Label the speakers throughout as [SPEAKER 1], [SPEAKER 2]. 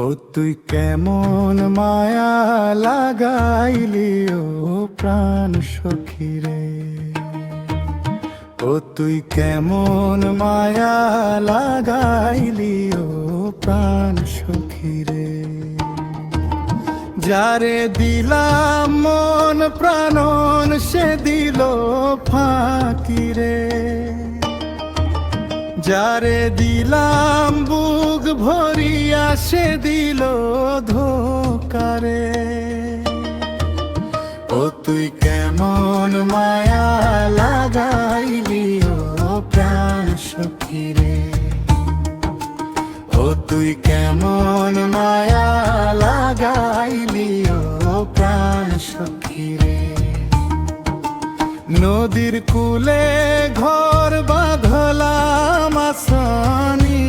[SPEAKER 1] ও তুই কেমন মায়া লাগাইলি ও প্রাণ সখী রে, ও তুই কেমন মায়া লাগাইলি ও প্রাণ সখী রে। যারে দিলাম মন প্রাণন সে দিল ফাঁকি রে, যারে দিলাম বুক ভরিয়া সে দিল ধোঁকা রে। ও তুই কেমন মায়া লাগাইলি ও প্রাণ সখী রে, ও তুই কেমন মায়া লাগাইলি ও প্রাণ সখী রে। নদীর কূলে ঘর বাঁধলাম আসানি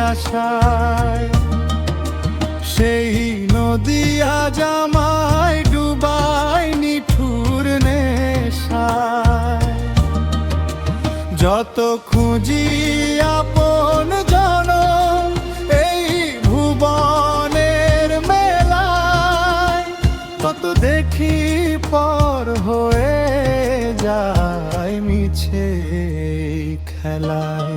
[SPEAKER 1] আশায়, সেই নদী আজ আমায় ডুবাই নিঠুর নেশায়। যত খুঁজি আপন জনম এই ভুবনের মেলায়, তত দেখি পর হয়ে যায় মিছে খেলায়।